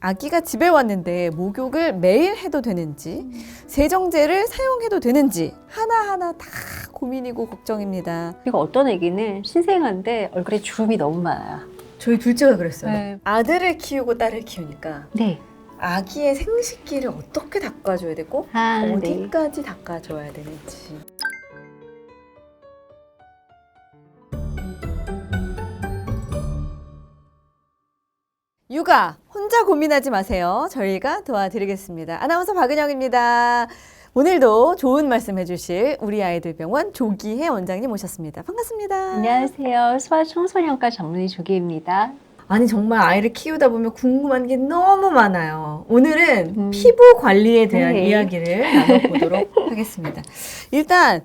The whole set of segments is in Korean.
아기가 집에 왔는데 목욕을 매일 해도 되는지, 세정제를 사용해도 되는지 하나하나 다 고민이고 걱정입니다. 그리고 어떤 애기는 신생아인데 얼굴에 주름이 너무 많아요. 저희 둘째가 그랬어요. 네. 아들을 키우고 딸을 키우니까 네. 아기의 생식기를 어떻게 닦아줘야 되고 네. 어디까지 닦아줘야 되는지. 육아 혼자 고민하지 마세요. 저희가 도와드리겠습니다. 아나운서 박은영입니다. 오늘도 좋은 말씀 해주실 우리 아이들 병원 조기혜 원장님 모셨습니다. 반갑습니다. 안녕하세요. 소아청소년과 전문의 조기입니다. 아니 정말 아이를 키우다 보면 궁금한 게 너무 많아요. 오늘은 피부 관리에 대한 네. 이야기를 나눠보도록 하겠습니다. 일단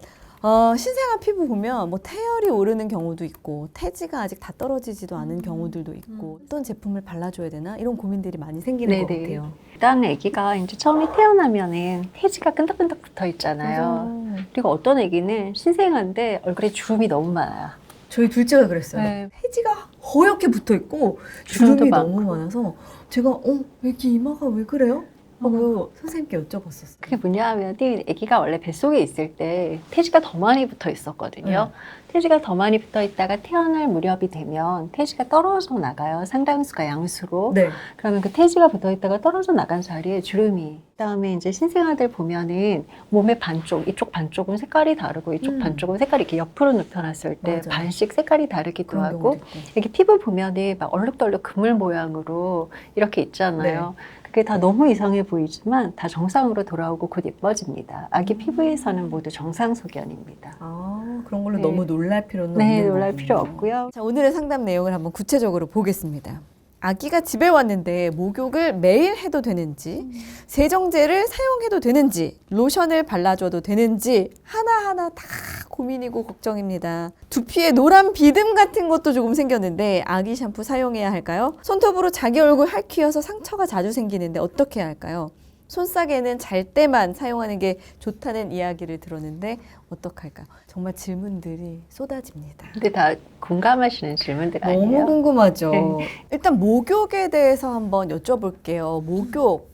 신생아 피부 보면 뭐 태열이 오르는 경우도 있고 태지가 아직 다 떨어지지도 않은 경우들도 있고 어떤 제품을 발라줘야 되나 이런 고민들이 많이 생기는 것 같아요. 일단 아기가 이제 처음에 태어나면은 태지가 끈덕끈덕 붙어 있잖아요. 맞아요. 그리고 어떤 아기는 신생아인데 얼굴에 주름이 너무 많아요. 저희 둘째가 그랬어요. 네. 태지가 허옇게 붙어 있고 주름도 주름이 많고. 너무 많아서 제가 애기 이마가 왜 그래요? 하고 선생님께 여쭤봤었어요. 그게 뭐냐 하면 아기가 원래 뱃속에 있을 때 태지가 더 많이 붙어 있었거든요. 태지가 더 많이 붙어 있다가 태어날 무렵이 되면 태지가 떨어져 나가요. 상당수가 양수로. 네. 그러면 그 태지가 붙어 있다가 떨어져 나간 자리에 주름이. 그다음에 이제 신생아들 보면은 몸의 반쪽, 이쪽 반쪽은 색깔이 다르고 이쪽 반쪽은 색깔이 이렇게 옆으로 눕혀놨을 때 맞아요. 반씩 색깔이 다르기도 그런 하고 경우도 있고. 이렇게 피부 보면은 막 얼룩덜룩 그물 모양으로 이렇게 있잖아요. 그게 다 너무 이상해 보이지만 다 정상으로 돌아오고 곧 예뻐집니다. 아기 피부에서는 모두 정상 소견입니다. 아, 그런 걸로 네. 너무 놀랄 필요는 네, 없는 놀랄 거군요. 필요 없고요. 자, 오늘의 상담 내용을 한번 구체적으로 보겠습니다. 아기가 집에 왔는데 목욕을 매일 해도 되는지, 세정제를 사용해도 되는지, 로션을 발라줘도 되는지 하나하나 다 고민이고 걱정입니다. 두피에 노란 비듬 같은 것도 조금 생겼는데 아기 샴푸 사용해야 할까요? 손톱으로 자기 얼굴 핥히어서 상처가 자주 생기는데 어떻게 해야 할까요? 손싸개는 잘 때만 사용하는 게 좋다는 이야기를 들었는데 어떡할까요? 정말 질문들이 쏟아집니다. 근데 다 공감하시는 질문들 너무 아니에요? 궁금하죠. 네. 일단 목욕에 대해서 한번 여쭤볼게요. 목욕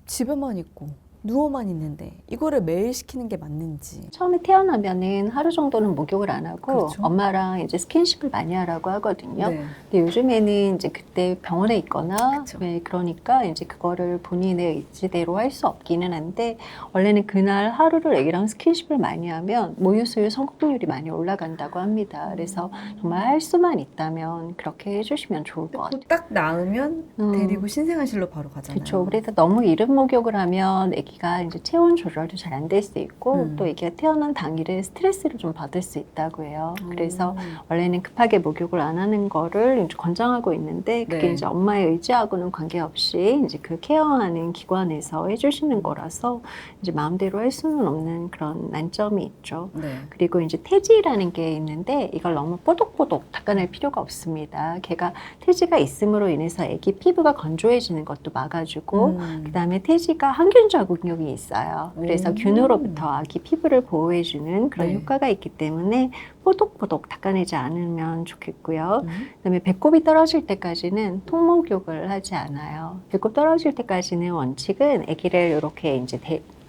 집에만 있고 누워만 있는데 이거를 매일 시키는 게 맞는지. 처음에 태어나면은 하루 정도는 목욕을 안 하고 그렇죠. 엄마랑 이제 스킨십을 많이 하라고 하거든요. 네. 근데 요즘에는 이제 그때 병원에 있거나 그쵸. 네, 그러니까 이제 그거를 본인의 의지대로 할 수 없기는 한데 원래는 그날 하루를 애기랑 스킨십을 많이 하면 모유수유 성공률이 많이 올라간다고 합니다. 그래서 정말 할 수만 있다면 그렇게 해주시면 좋을 것 같아요. 딱 나으면 데리고 신생아실로 바로 가잖아요. 그렇죠. 그래서 너무 이른 목욕을 하면 아기가 이제 체온 조절도 잘 안 될 수 있고 또 아기가 태어난 당일에 스트레스를 좀 받을 수 있다고 해요. 그래서 원래는 급하게 목욕을 안 하는 거를 이제 권장하고 있는데 그게 네. 이제 엄마의 의지하고는 관계없이 이제 그 케어하는 기관에서 해주시는 거라서 이제 마음대로 할 수는 없는 그런 난점이 있죠. 네. 그리고 이제 태지라는 게 있는데 이걸 너무 뽀독뽀독 닦아낼 필요가 없습니다. 걔가 태지가 있음으로 인해서 아기 피부가 건조해지는 것도 막아주고 그다음에 태지가 항균 적응력이 있어요. 그래서 균으로부터 아기 피부를 보호해주는 그런 네. 효과가 있기 때문에 뽀독뽀독 닦아내지 않으면 좋겠고요. 그다음에 배꼽이 떨어질 때까지는 통목욕을 하지 않아요. 배꼽 떨어질 때까지는 원칙은 아기를 이렇게 이제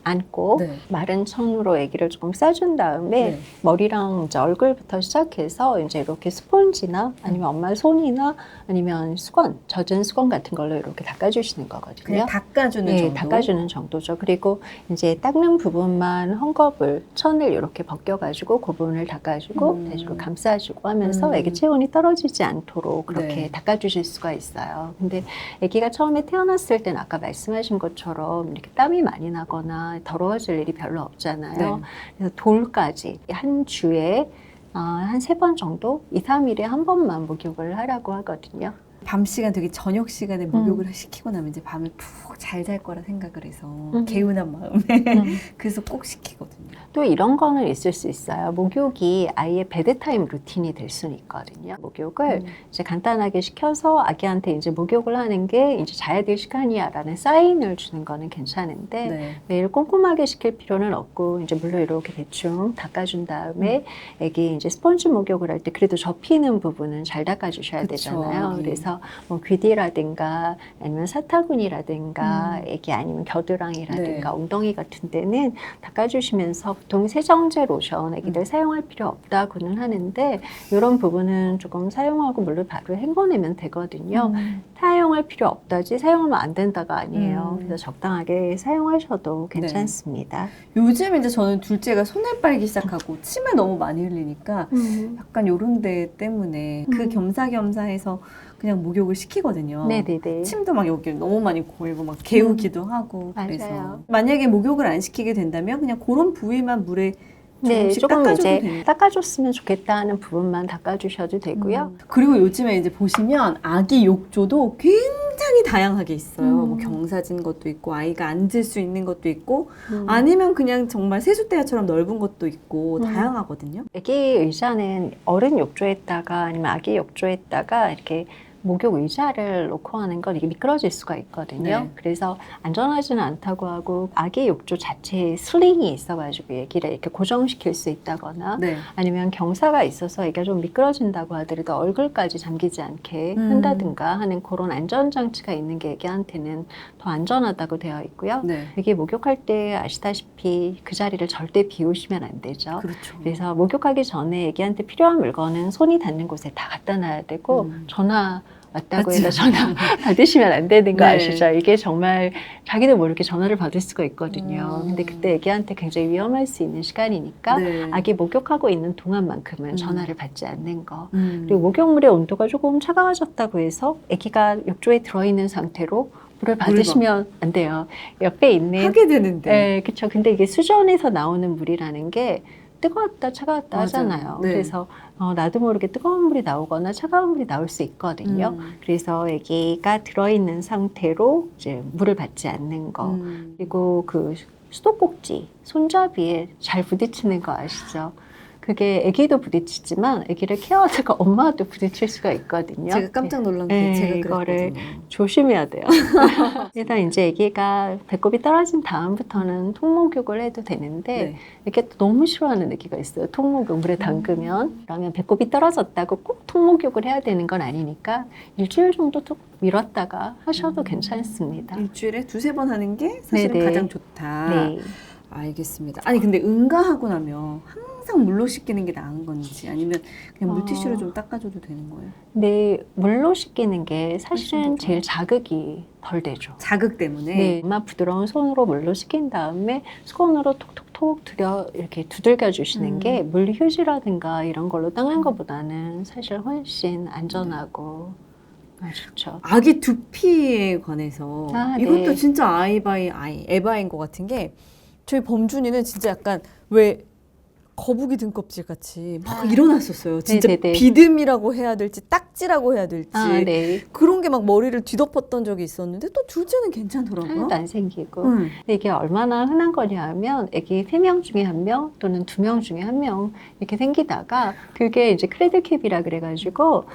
안고 네. 마른 손으로 아기를 조금 싸준 다음에 네. 머리랑 이제 얼굴부터 시작해서 이제 이렇게 스폰지나 아니면 엄마 손이나 아니면 수건, 젖은 수건 같은 걸로 이렇게 닦아주시는 거거든요. 그냥 닦아주는 네, 정도. 닦아주는 정도죠. 그리고 이제 닦는 부분만 헝겊을 천을 이렇게 벗겨가지고 그 부분을 닦아주고 다시 감싸주고 하면서 아기 체온이 떨어지지 않도록 그렇게 네. 닦아주실 수가 있어요. 근데 아기가 처음에 태어났을 때는 아까 말씀하신 것처럼 이렇게 땀이 많이 나거나 더러워질 일이 별로 없잖아요. 네. 그래서 돌까지 한 주에 한 3번 정도, 2, 3일에 한 번만 목욕을 하라고 하거든요. 밤 시간 되게 저녁 시간에 목욕을 시키고 나면 이제 밤에 푹 잘 잘 거라 생각을 해서 개운한 마음에 그래서 꼭 시키거든요. 또 이런 거는 있을 수 있어요. 목욕이 아이의 베드타임 루틴이 될 수는 있거든요. 목욕을 이제 간단하게 시켜서 아기한테 이제 목욕을 하는 게 이제 자야 될 시간이야라는 사인을 주는 거는 괜찮은데 네. 매일 꼼꼼하게 시킬 필요는 없고 이제 물로 이렇게 대충 닦아준 다음에 애기 이제 스펀지 목욕을 할 때 그래도 접히는 부분은 잘 닦아주셔야 그쵸, 되잖아요. 여기. 그래서 그래서 뭐 귀디라든가 아니면 사타구니라든가 애기 아니면 겨드랑이라든가 네. 엉덩이 같은 데는 닦아주시면서 보통 세정제 로션 애기들 사용할 필요 없다고는 하는데 이런 부분은 조금 사용하고 물을 바로 헹궈내면 되거든요. 사용할 필요 없다지 사용하면 안 된다가 아니에요. 그래서 적당하게 사용하셔도 괜찮습니다. 요즘 이제 저는 둘째가 손을 빨기 시작하고 침을 너무 많이 흘리니까 약간 요런 데 때문에 그 겸사겸사해서 그냥 목욕을 시키거든요. 네네네. 침도 막 여기 너무 많이 고이고 막 개우기도 하고 맞아요. 그래서 만약에 목욕을 안 시키게 된다면 그냥 그런 부위만 물에 네, 조금씩 조금 닦아줘도 이제 되는. 닦아줬으면 좋겠다 하는 부분만 닦아주셔도 되고요. 그리고 요즘에 이제 보시면 아기 욕조도 굉장히 다양하게 있어요. 뭐 경사진 것도 있고 아이가 앉을 수 있는 것도 있고 아니면 그냥 정말 세숫대야처럼 넓은 것도 있고 다양하거든요. 아기 의자는 어른 욕조에다가 아니면 아기 욕조에다가 이렇게 목욕 의자를 놓고 하는 건 이게 미끄러질 수가 있거든요. 네. 그래서 안전하지는 않다고 하고 아기 욕조 자체에 슬링이 있어가지고 애기를 이렇게 고정시킬 수 있다거나 네. 아니면 경사가 있어서 애기가 좀 미끄러진다고 하더라도 얼굴까지 잠기지 않게 한다든가 하는 그런 안전장치가 있는 게 애기한테는 더 안전하다고 되어 있고요. 네. 애기 목욕할 때 아시다시피 그 자리를 절대 비우시면 안 되죠. 그렇죠. 그래서 목욕하기 전에 애기한테 필요한 물건은 손이 닿는 곳에 다 갖다 놔야 되고 전화 왔다고 해서 전화 받으시면 안 되는 거 네. 아시죠? 이게 정말 자기도 모르게 전화를 받을 수가 있거든요. 근데 그때 애기한테 굉장히 위험할 수 있는 시간이니까 네. 아기 목욕하고 있는 동안만큼은 전화를 받지 않는 거. 음. 그리고 목욕물의 온도가 조금 차가워졌다고 해서 애기가 욕조에 들어있는 상태로 물을 받으시면 안 돼요. 옆에 있는 하게 되는데. 네, 그렇죠. 근데 이게 수전에서 나오는 물이라는 게 뜨거웠다 차가웠다 맞아요. 하잖아요. 네. 그래서 나도 모르게 뜨거운 물이 나오거나 차가운 물이 나올 수 있거든요. 그래서 아기가 들어있는 상태로 이제 물을 받지 않는 거. 그리고 그 수도꼭지, 손잡이에 잘 부딪히는 거 아시죠? 그게 아기도 부딪히지만 아기를 케어하다가 엄마도 부딪힐 수가 있거든요. 제가 깜짝 놀란 게 네, 제가 이거를 그랬거든요. 조심해야 돼요. 그래서 이제 아기가 배꼽이 떨어진 다음부터는 통목욕을 해도 되는데 네. 이렇게 또 너무 싫어하는 아기가 있어요. 통목욕 물에 담그면 그러면 배꼽이 떨어졌다고 꼭 통목욕을 해야 되는 건 아니니까 일주일 정도 좀 미뤘다가 하셔도 괜찮습니다. 일주일에 두세 번 하는 게 사실은 네네. 가장 좋다. 네. 알겠습니다. 아니 근데 응가하고 나면 항상 물로 씻기는 게 나은 건지 아니면 그냥 물티슈로 좀 닦아줘도 되는 거예요? 근데 물로 씻기는 게 사실은 훨씬 더 제일 자극이 덜 되죠. 자극 때문에. 네, 엄마 부드러운 손으로 물로 씻긴 다음에 손으로 톡톡톡 이렇게 두들겨 주시는 게 물 휴지라든가 이런 걸로 닦는 것보다는 사실 훨씬 안전하고 좋죠. 아기 두피에 관해서 이것도 네. 진짜 아이 바이 아이, 에바인 것 같은 게 저희 범준이는 진짜 약간 왜 거북이 등껍질 같이 막 일어났었어요. 진짜 네네네. 비듬이라고 해야 될지 딱지라고 해야 될지 네. 그런 게 막 머리를 뒤덮었던 적이 있었는데 또 둘째는 괜찮더라고요. 하나도 안 생기고. 응. 근데 이게 얼마나 흔한 거냐 하면 애기 3명 중에 1명 또는 2명 중에 1명 이렇게 생기다가 그게 이제 크래들캡이라 그래가지고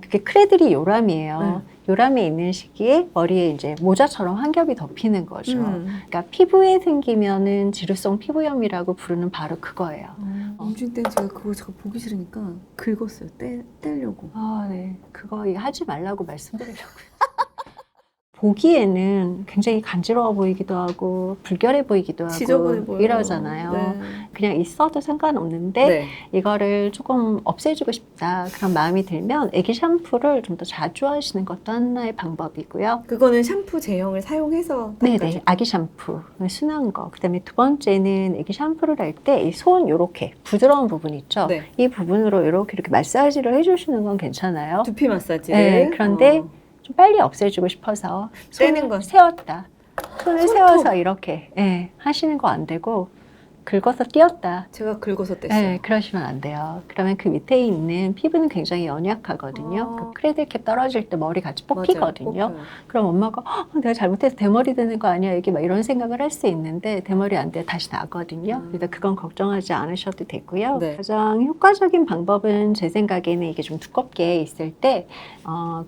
그게 크래들이 요람이에요. 요람이 있는 시기에 머리에 이제 모자처럼 한 겹이 덮이는 거죠. 그러니까 피부에 생기면은 지루성 피부염이라고 부르는 바로 그거예요. 범준 때는 제가 그거 자꾸 보기 싫으니까 긁었어요. 떼려고. 네. 그거 하지 말라고 말씀드리려고요. 보기에는 굉장히 간지러워 보이기도 하고 불결해 보이기도 지저분해 하고 보여요. 이러잖아요. 네. 그냥 있어도 상관없는데 네. 이거를 조금 없애주고 싶다 그런 마음이 들면 애기 샴푸를 좀 더 자주 하시는 것도 하나의 방법이고요. 그거는 샴푸 제형을 사용해서 네네, 아기 샴푸 순한 거. 그다음에 두 번째는 애기 샴푸를 할 때 이 손 요렇게 부드러운 부분 있죠. 네. 이 부분으로 이렇게 마사지를 해주시는 건 괜찮아요. 두피 마사지를. 네, 그런데 좀 빨리 없애주고 싶어서 떼는 손을 건. 세웠다. 손을 손톱. 세워서 이렇게 하시는 거 안 되고 긁어서 띄었다. 제가 긁어서 뗐어요. 네, 그러시면 안 돼요. 그러면 그 밑에 있는 피부는 굉장히 연약하거든요. 그 크래들캡 떨어질 때 머리 같이 뽑히거든요. 맞아요. 뽑혀요. 그럼 엄마가 내가 잘못해서 대머리 되는 거 아니야? 이게 막 이런 생각을 할 수 있는데 대머리 안 돼. 다시 나거든요. 그래서 그건 걱정하지 않으셔도 되고요. 네. 가장 효과적인 방법은 제 생각에는 이게 좀 두껍게 있을 때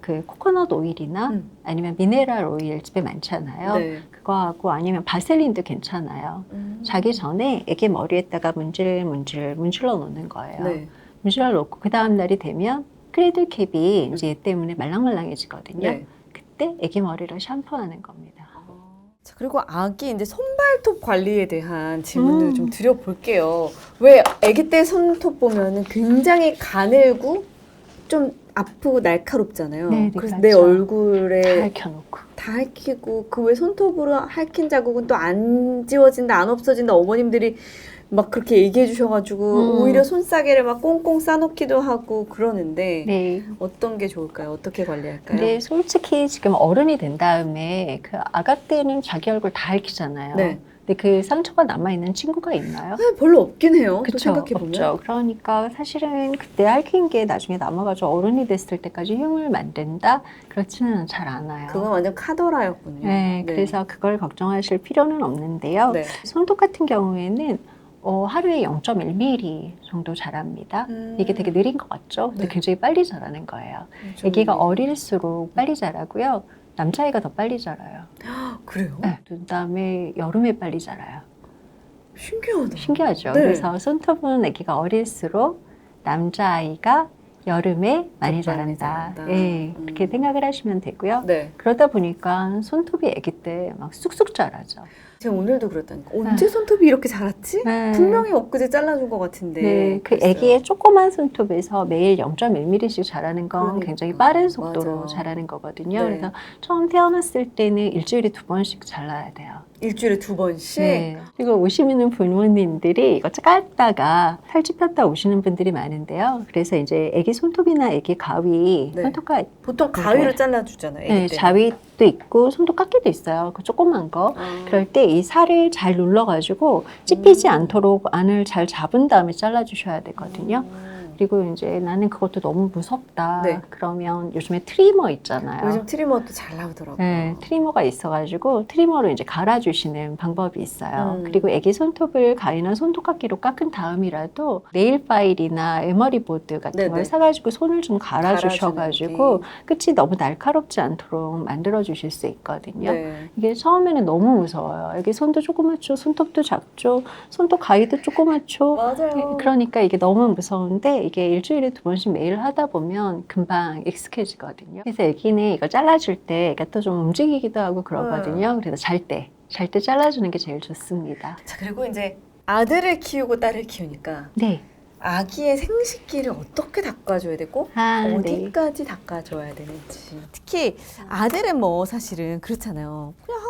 그 코코넛 오일이나 아니면 미네랄 오일 집에 많잖아요. 네. 그거하고 아니면 바셀린도 괜찮아요. 자기 전에 애기 머리에다가 문질러 놓는 거예요. 네. 문질러 놓고 그 다음 날이 되면 크래들캡이 이제 얘 때문에 말랑말랑해지거든요. 네. 그때 아기 머리를 샴푸하는 겁니다. 자, 그리고 아기 이제 손발톱 관리에 대한 질문을 음. 좀 드려볼게요. 왜 아기 때 손톱 보면은 굉장히 가늘고 좀 아프고 날카롭잖아요. 네, 네, 그래서 그렇죠. 내 얼굴에 잘 켜놓고. 다 핥히고 그 외 손톱으로 핥힌 자국은 또 안 지워진다, 안 없어진다. 어머님들이 막 그렇게 얘기해 주셔가지고 오히려 손싸개를 막 꽁꽁 싸놓기도 하고 그러는데 네. 어떤 게 좋을까요? 어떻게 관리할까요? 근데 솔직히 지금 어른이 된 다음에 그 아가 때는 자기 얼굴 다 핥히잖아요. 네. 근데 그 상처가 남아있는 친구가 있나요? 별로 없긴 해요. 또 그쵸, 생각해보면. 없죠. 그러니까 사실은 그때 핥힌 게 나중에 남아가지고 어른이 됐을 때까지 흉을 만든다? 그렇지는 잘 않아요. 그건 완전 카더라였군요. 네, 그래서 그걸 걱정하실 필요는 없는데요. 네. 손톱 같은 경우에는 하루에 0.1mm 정도 자랍니다. 이게 되게 느린 것 같죠? 근데 네. 굉장히 빨리 자라는 거예요. 아기가 어릴수록 빨리 자라고요. 남자아이가 더 빨리 자라요. 그래요? 네. 그다음에 여름에 빨리 자라요. 신기하다. 신기하죠? 네. 그래서 손톱은 아기가 어릴수록 남자아이가 여름에 많이 더 빨리 자란다. 자란다. 네, 그렇게 생각을 하시면 되고요. 네. 그러다 보니까 손톱이 아기 때 막 쑥쑥 자라죠. 제가 오늘도 그랬다니까. 언제 손톱이 이렇게 자랐지? 네. 분명히 엊그제 잘라준 것 같은데. 네, 그 그랬어요. 아기의 조그만 손톱에서 매일 0.1mm씩 자라는 건 그러니까. 굉장히 빠른 속도로 맞아요. 자라는 거거든요. 네. 그래서 처음 태어났을 때는 일주일에 2번씩 잘라야 돼요. 일주일에 2번씩? 네. 그리고 오시는 부모님들이 이거 깔다가 살집혔다 오시는 분들이 많은데요. 그래서 이제 아기 손톱이나 아기 가위, 네. 손톱가 보통 가위로 잘라주잖아요. 애기 네, 때. 자위도 있고 손톱 깎기도 있어요. 그 조그만 거. 그럴 때 이 살을 잘 눌러가지고 찝히지 않도록 안을 잘 잡은 다음에 잘라주셔야 되거든요. 그리고 이제 나는 그것도 너무 무섭다. 네. 그러면 요즘에 트리머 있잖아요. 요즘 트리머도 잘 나오더라고요. 네, 트리머가 있어가지고 트리머로 이제 갈아주시는 방법이 있어요. 음. 그리고 아기 손톱을 가위나 손톱깎이로 깎은 다음이라도 네일 파일이나 에머리 보드 같은 네네. 걸 사가지고 손을 좀 갈아주셔가지고 갈아주는 끝이 너무 날카롭지 않도록 만들어주실 수 있거든요. 네. 이게 처음에는 너무 무서워요. 여기 손도 조그맣죠, 손톱도 작죠, 손톱 가위도 조그맣죠. 맞아요. 그러니까 이게 너무 무서운데 이게 일주일에 2번씩 매일 하다 보면 금방 익숙해지거든요. 그래서 아기는 이거 잘라줄 때 애가 또 좀 움직이기도 하고 그러거든요. 그래서 잘 때 잘라주는 게 제일 좋습니다. 자, 그리고 이제 아들을 키우고 딸을 키우니까 네. 아기의 생식기를 어떻게 닦아줘야 되고 네. 어디까지 닦아줘야 되는지. 특히 아들은 뭐 사실은 그렇잖아요. 그냥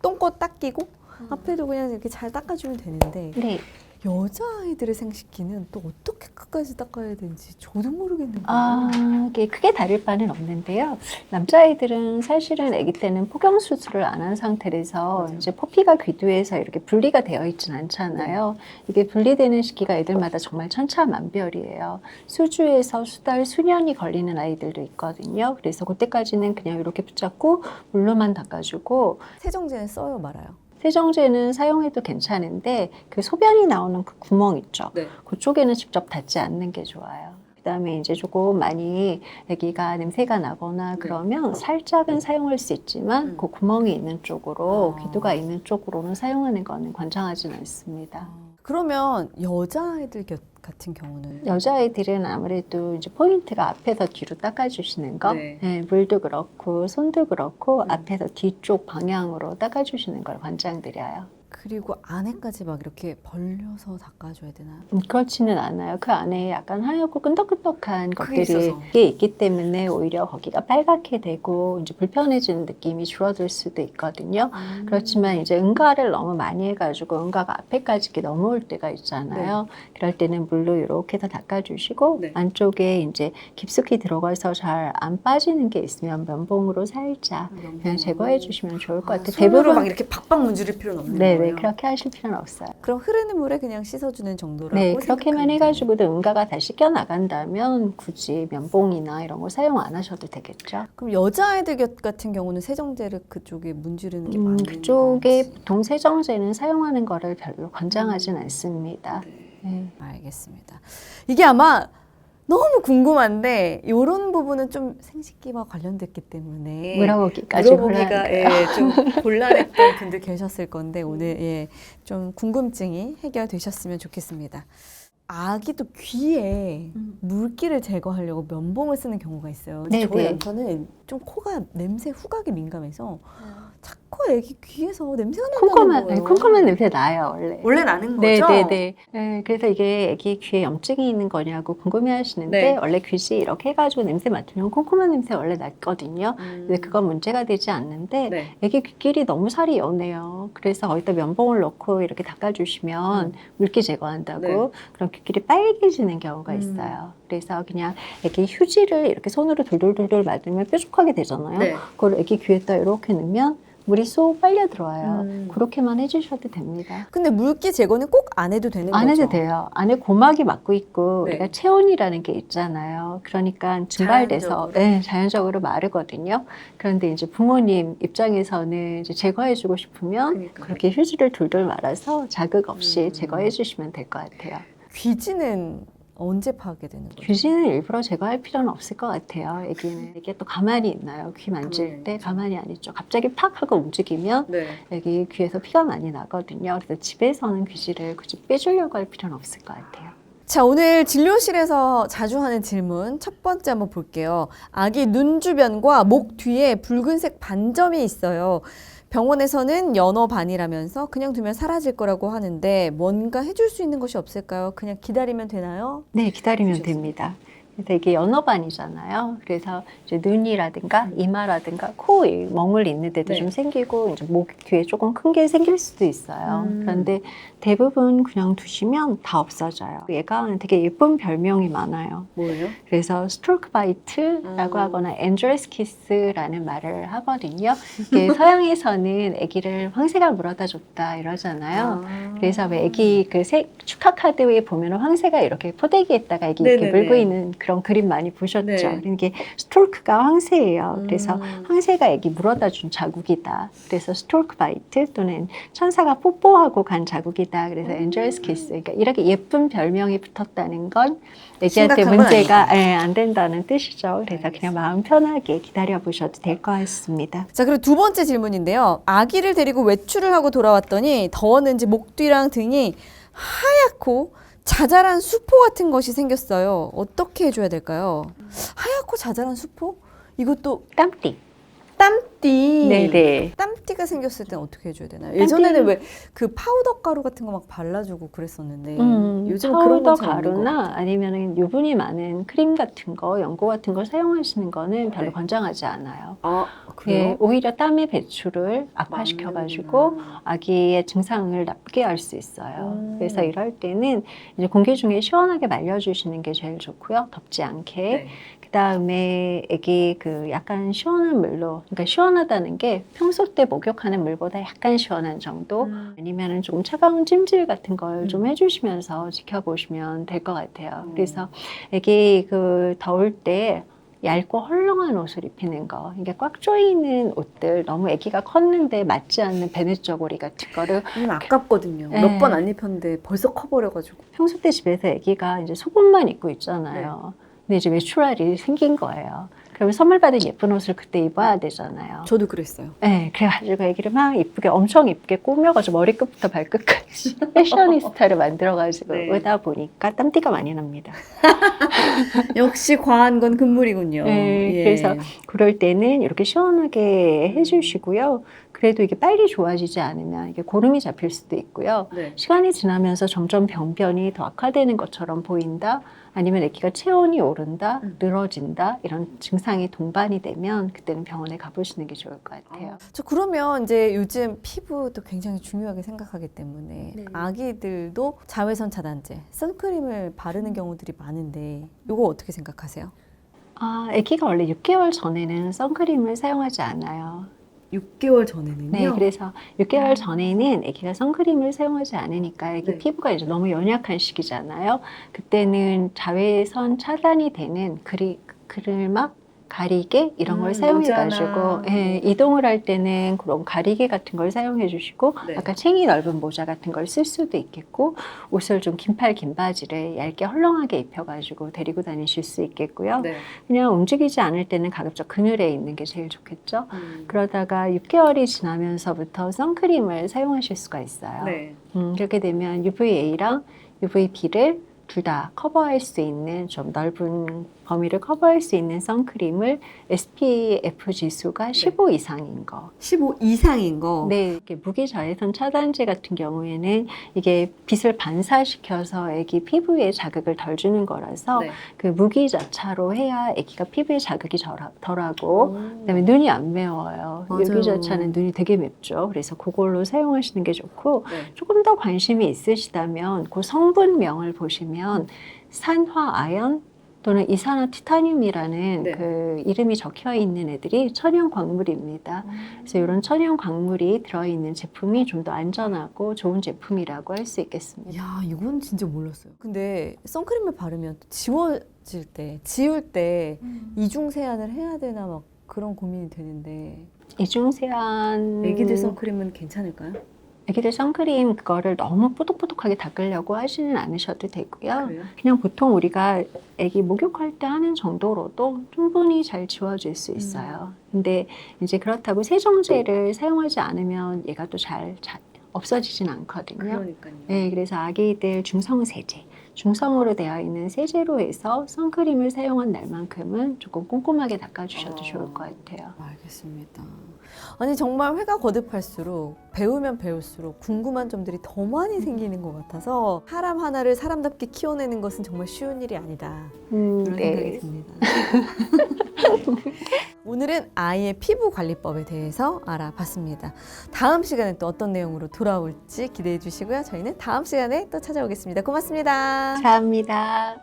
똥꼬 닦이고 앞에도 그냥 이렇게 잘 닦아주면 되는데 네. 여자아이들의 생식기는 또 어떻게 끝까지 닦아야 되는지 저도 모르겠는 거예요. 이게 크게 다를 바는 없는데요. 남자아이들은 사실은 아기 때는 포경 수술을 안 한 상태라서 맞아요. 이제 포피가 귀두에서 이렇게 분리가 되어 있진 않잖아요. 이게 분리되는 시기가 애들마다 정말 천차만별이에요. 수주에서 수달, 수년이 걸리는 아이들도 있거든요. 그래서 그때까지는 그냥 이렇게 붙잡고 물로만 닦아주고 세정제는 써요, 말아요? 세정제는 사용해도 괜찮은데 그 소변이 나오는 그 구멍 있죠. 네. 그쪽에는 직접 닿지 않는 게 좋아요. 그다음에 이제 조금 많이 아기가 냄새가 나거나 그러면 살짝은 사용할 수 있지만 그 구멍이 있는 쪽으로 귀두가 있는 쪽으로는 사용하는 거는 권장하진 않습니다. 그러면 여자아이들 같은 경우는 여자아이들은 아무래도 이제 포인트가 앞에서 뒤로 닦아주시는 거, 네. 네, 물도 그렇고 손도 그렇고 앞에서 뒤쪽 방향으로 닦아주시는 걸 권장드려요. 그리고 안에까지 막 이렇게 벌려서 닦아줘야 되나요? 그렇지는 않아요. 그 안에 약간 하얗고 끈덕끈덕한 그게 것들이 있어서. 있기 때문에 오히려 거기가 빨갛게 되고 이제 불편해지는 느낌이 줄어들 수도 있거든요. 그렇지만 이제 응가를 너무 많이 해가지고 응가가 앞에까지 이렇게 넘어올 때가 있잖아요. 그럴 때는 물로 이렇게 해서 닦아주시고 네. 안쪽에 이제 깊숙이 들어가서 잘 안 빠지는 게 있으면 면봉으로 살짝 그냥 제거해 주시면 좋을 것 같아요. 손으로 막 이렇게 박박 문지를 필요는 없는 네네, 거예요? 그렇게 하실 필요는 없어요. 그럼 흐르는 물에 그냥 씻어주는 정도라고 네, 그렇게만 생각하면 해가지고도 응가가 다시 껴나간다면 굳이 면봉이나 이런 거 사용 안 하셔도 되겠죠. 그럼 여자아이들 같은 경우는 세정제를 그쪽에 문지르는 게 맞는 그쪽에 건지. 보통 세정제는 사용하는 거를 별로 권장하진 않습니다. 네. 알겠습니다. 이게 아마 너무 궁금한데 이런 부분은 좀 생식기와 관련됐기 때문에 물어보기까지 물어보기가 좀 곤란했던 분들 계셨을 건데 오늘 좀 궁금증이 해결되셨으면 좋겠습니다. 아기 또 귀에 물기를 제거하려고 면봉을 쓰는 경우가 있어요. 네, 저희 네. 남편은 좀 코가 냄새 후각이 민감해서 자꾸 애기 귀에서 냄새가 난다는 거예요. 쿰쿰한 냄새 나요, 원래. 원래 나는 네, 거죠? 네, 네. 네, 그래서 이게 애기 귀에 염증이 있는 거냐고 궁금해 하시는데, 네. 원래 귀지 이렇게 해가지고 냄새 맡으면 쿰쿰한 냄새 원래 났거든요. 근데 그건 문제가 되지 않는데, 네. 애기 귀끼리 너무 살이 연해요. 그래서 거기다 면봉을 넣고 이렇게 닦아주시면 물기 제거한다고, 네. 그럼 귀끼리 빨개지는 경우가 있어요. 그래서 그냥 애기 휴지를 이렇게 손으로 돌돌돌돌 맞으면 뾰족하게 되잖아요. 네. 그걸 애기 귀에다 이렇게 넣으면 물이 쏙 빨려 들어와요. 음. 그렇게만 해주셔도 됩니다. 근데 물기 제거는 꼭 안 해도 되는 안 거죠? 해도 돼요. 안에 고막이 막고 있고 네. 우리가 체온이라는 게 있잖아요. 그러니까 증발돼서 자연적으로. 네, 자연적으로 마르거든요. 그런데 이제 부모님 입장에서는 이제 제거해주고 싶으면 그러니까요. 그렇게 휴지를 돌돌 말아서 자극 없이 음. 제거해주시면 될 것 같아요. 귀지는 언제 파게 되는 거죠? 귀지는 일부러 제거할 필요는 없을 것 같아요. 애기는 이게 또 가만히 있나요? 귀 만질 때 가만히 안 있죠. 갑자기 팍 하고 움직이면 네. 애기 귀에서 피가 많이 나거든요. 그래서 집에서는 귀지를 굳이 빼주려고 할 필요는 없을 것 같아요. 자, 오늘 진료실에서 자주 하는 질문 첫 번째 한번 볼게요. 아기 눈 주변과 목 뒤에 붉은색 반점이 있어요. 병원에서는 연어반이라면서 그냥 두면 사라질 거라고 하는데 뭔가 해줄 수 있는 것이 없을까요? 그냥 기다리면 되나요? 네, 기다리면 주셨어요. 됩니다. 그래서 이게 연어반이잖아요. 그래서 이제 눈이라든가 이마라든가 코 멍을 있는 데도 네. 좀 생기고 이제 목 뒤에 조금 큰 게 생길 수도 있어요. 음. 그런데 대부분 그냥 두시면 다 없어져요. 얘가 되게 예쁜 별명이 많아요. 뭐예요? 그래서 스트로크 바이트라고 하거나 엔젤스 키스라는 말을 하거든요. 이게 서양에서는 아기를 황새가 물어다 줬다 이러잖아요. 그래서 왜 아기 그 축하 카드에 보면 황새가 이렇게 포대기에다가 아기 이렇게 네네네. 물고 있는 그런 그림 많이 보셨죠? 네. 그러니까 이게 스트로크가 황새예요. 그래서 황새가 아기 물어다 준 자국이다. 그래서 스트로크 바이트 또는 천사가 뽀뽀하고 간 자국이다. 그래서 엔젤스 키스. 그러니까 이렇게 예쁜 별명이 붙었다는 건 애기한테 심각한 건 문제가 안 된다는 뜻이죠. 그래서 알겠습니다. 그냥 마음 편하게 기다려 보셔도 될 것 같습니다. 자, 그리고 두 번째 질문인데요. 아기를 데리고 외출을 하고 돌아왔더니 더웠는지 목 뒤랑 등이 하얗고 자잘한 수포 같은 것이 생겼어요. 어떻게 해줘야 될까요? 하얗고 자잘한 수포? 이것도 땀띠. 땀띠. 네네. 땀띠가 생겼을 땐 어떻게 해줘야 되나요? 예전에는 왜 그 파우더 가루 같은 거 막 발라주고 그랬었는데 요즘 그런 파우더 건 잘 없는 것 같아요. 가루나 아니면 유분이 많은 크림 같은 거, 연고 같은 걸 사용하시는 거는 별로 네. 권장하지 않아요. 아, 예, 그래요? 오히려 땀의 배출을 악화시켜가지고 아기의 증상을 나쁘게 할 수 있어요. 그래서 이럴 때는 이제 공기 중에 시원하게 말려주시는 게 제일 좋고요. 덥지 않게. 네. 그 다음에 아기 그 약간 시원한 물로, 그러니까 시원하다는 게 평소 때 목욕하는 물보다 약간 시원한 정도, 아니면은 조금 차가운 찜질 같은 걸 좀 해주시면서 지켜보시면 될 것 같아요. 그래서 아기 그 더울 때 얇고 헐렁한 옷을 입히는 거, 이게 꽉 조이는 옷들, 너무 아기가 컸는데 맞지 않는 베네 저고리 같은 거를 아깝거든요. 네. 몇 번 안 입혔는데 벌써 커버려가지고. 평소 때 집에서 아기가 이제 속옷만 입고 있잖아요. 근데 이제 외출할이 생긴 거예요. 그러면 선물 받은 예쁜 옷을 그때 입어야 되잖아요. 저도 그랬어요. 네, 그래가지고 아기를 막 이쁘게, 엄청 이쁘게 꾸며가지고 머리끝부터 발끝까지 패셔니스타를 만들어가지고 네. 오다 보니까 땀띠가 많이 납니다. 역시 과한 건 금물이군요. 네, 예. 그래서 그럴 때는 이렇게 시원하게 해주시고요. 그래도 이게 빨리 좋아지지 않으면 이게 고름이 잡힐 수도 있고요. 네. 시간이 지나면서 점점 병변이 더 악화되는 것처럼 보인다. 아니면 아기가 체온이 오른다, 늘어진다 이런 증상이 동반이 되면 그때는 병원에 가보시는 게 좋을 것 같아요. 저 그러면 이제 요즘 피부도 굉장히 중요하게 생각하기 때문에 네. 아기들도 자외선 차단제, 선크림을 바르는 경우들이 많은데 이거 어떻게 생각하세요? 아, 아기가 원래 6개월 전에는 선크림을 사용하지 않아요. 6개월 전에는요? 네, 그래서 6개월 전에는 아기가 선크림을 사용하지 않으니까 아기 네. 피부가 이제 너무 연약한 시기잖아요. 그때는 자외선 차단이 되는 그늘막 가리개 이런 걸 사용해가지고 모자나. 예, 이동을 할 때는 그런 가리개 같은 걸 사용해 주시고 네. 약간 챙이 넓은 모자 같은 걸 쓸 수도 있겠고 옷을 좀 긴팔 긴 바지를 얇게 헐렁하게 입혀가지고 데리고 다니실 수 있겠고요. 네. 그냥 움직이지 않을 때는 가급적 그늘에 있는 게 제일 좋겠죠. 그러다가 6개월이 지나면서부터 선크림을 사용하실 수가 있어요. 네. 그렇게 되면 UVA랑 UVB를 둘 다 커버할 수 있는 좀 넓은 범위를 커버할 수 있는 선크림을 SPF 지수가 15 이상인 거. 15 이상인 거. 네, 이렇게 무기자외선 차단제 같은 경우에는 이게 빛을 반사시켜서 애기 피부에 자극을 덜 주는 거라서 네. 그 무기자차로 해야 애기가 피부에 자극이 덜하고 그다음에 눈이 안 매워요. 맞아요. 무기자차는 눈이 되게 맵죠. 그래서 그걸로 사용하시는 게 좋고 네. 조금 더 관심이 있으시다면 그 성분명을 보시면 산화 아연 또는 이산화 티타늄이라는 네. 그 이름이 적혀 있는 애들이 천연 광물입니다. 그래서 이런 천연 광물이 들어있는 제품이 좀 더 안전하고 좋은 제품이라고 할 수 있겠습니다. 야, 이건 진짜 몰랐어요. 근데 선크림을 바르면 또 지워질 때, 지울 때 이중 세안을 해야 되나 막 그런 고민이 되는데 이중세안 애기들 선크림은 괜찮을까요? 애기들 선크림 그거를 너무 뽀독뽀독하게 닦으려고 하지는 않으셔도 되고요. 그래요? 그냥 보통 우리가 애기 목욕할 때 하는 정도로도 충분히 잘 지워질 수 있어요. 근데 이제 그렇다고 세정제를 사용하지 않으면 얘가 또 잘 없어지진 않거든요. 그러니까요. 네, 그래서 아기들 중성 세제, 중성으로 되어 있는 세제로 해서 선크림을 사용한 날만큼은 조금 꼼꼼하게 닦아주셔도 좋을 것 같아요. 알겠습니다. 아니 정말 회가 거듭할수록 배우면 배울수록 궁금한 점들이 더 많이 생기는 것 같아서 사람 하나를 사람답게 키워내는 것은 정말 쉬운 일이 아니다. 그런 생각이 듭니다. 오늘은 아이의 피부 관리법에 대해서 알아봤습니다. 다음 시간에 또 어떤 내용으로 돌아올지 기대해 주시고요. 저희는 다음 시간에 또 찾아오겠습니다. 고맙습니다. 감사합니다.